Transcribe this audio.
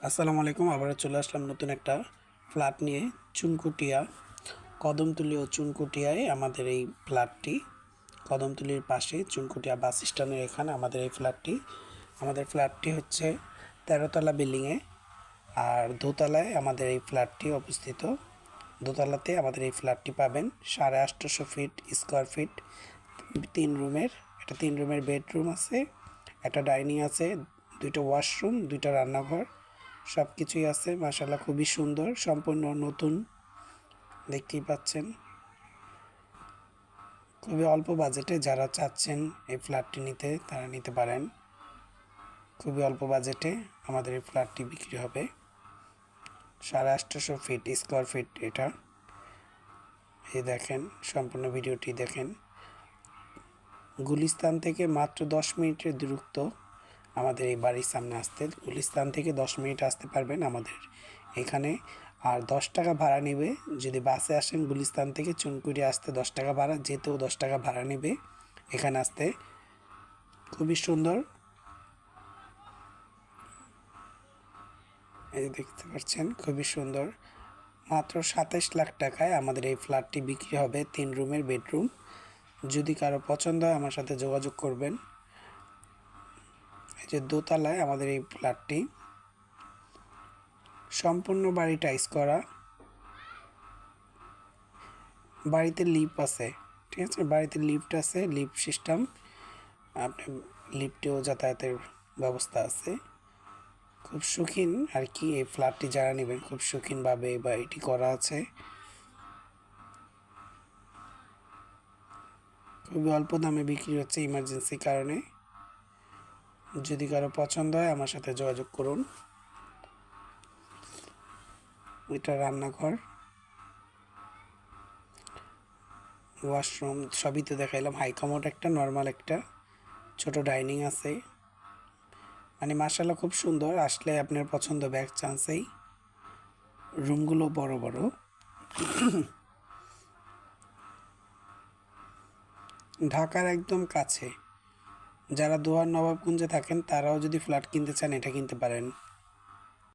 আসসালামু আলাইকুম। আবারও চলে আসলাম নতুন একটা ফ্ল্যাট নিয়ে। চুনকুটিয়া, কদমতলী ও চুনকুটিয়ায় আমাদের এই ফ্ল্যাটটি। কদমতলীর পাশে চুনকুটিয়া বাস স্ট্যান্ডের এখানে আমাদের এই ফ্ল্যাটটি। আমাদের ফ্ল্যাটটি হচ্ছে 13তলা বিল্ডিংয়ে, আর দোতলায় আমাদের এই ফ্ল্যাটটি অবস্থিত। দোতলাতে আমাদের এই ফ্ল্যাটটি পাবেন 850 ফিট স্কোয়ার ফিট, 3 রুমের। এটা 3 রুমের বেডরুম আছে, একটা ডাইনিং আছে, 2টা ওয়াশরুম, 2টা রান্নাঘর, সব কিছুই আছে। মাশাআল্লাহ খুবই সুন্দর, সম্পূর্ণ নতুন, দেখতেই পাচ্ছেন। খুবই অল্প বাজেটে যারা চাচ্ছেন এই ফ্ল্যাটটি নিতে তারা নিতে পারেন। খুবই অল্প বাজেটে আমাদের এই ফ্ল্যাটটি বিক্রি হবে। 850 ফিট স্কোয়ার ফিট এটা। এই দেখেন, সম্পূর্ণ ভিডিওটি দেখেন। গুলিস্তান থেকে মাত্র 10 মিনিটের দূরত্ব আমাদের এই বাড়ির সামনে আসতে। গুলিস্তান থেকে 10 মিনিট আসতে পারবেন আমাদের এখানে। আর 10 টাকা ভাড়া নেবে যদি বাসে আসেন। গুলিস্তান থেকে চুনকুটিয়া আসতে 10 টাকা ভাড়া, যেতেও 10 টাকা ভাড়া নেবে এখানে আসতে। খুবই সুন্দর, এই দেখতে পাচ্ছেন, খুবই সুন্দর। মাত্র 27 লাখ টাকায় আমাদের এই ফ্ল্যাটটি বিক্রি হবে, 3 রুমের বেডরুম। যদি কারো পছন্দ হয় আমার সাথে যোগাযোগ করবেন। এই যে দোতলায় আমাদের এই ফ্ল্যাটটি, সম্পূর্ণ বাড়ি টাইলস করা। বাড়িতে লিফট আছে, ঠিক আছে, বাড়িতে লিফট আছে, লিফট সিস্টেম। আপনি লিফটেও যাতায়াতের ব্যবস্থা আছে। খুব শৌখিন আর কি, এই ফ্ল্যাটটি যারা নেবেন খুব শৌখিনভাবে বাড়িটি করা আছে। খুবই অল্প দামে বিক্রি হচ্ছে ইমার্জেন্সি কারণে। যদি কারো পছন্দ হয় আমার সাথে যোগাযোগ করুন। এটা রান্নাঘর, ওয়াশরুম সবই তো দেখাইলাম। হাই কমোড একটা, নর্মাল একটা, ছোট ডাইনিং আছে। মানে মাশাআল্লাহ খুব সুন্দর, আসলে আপনার পছন্দ হবে এক চান্সেই। রুমগুলো বড় বড়। ঢাকার একদম কাছে। যারা দোহার নবাবগঞ্জে থাকেন তারাও যদি ফ্ল্যাট কিনতে চান এটা কিনতে পারেন।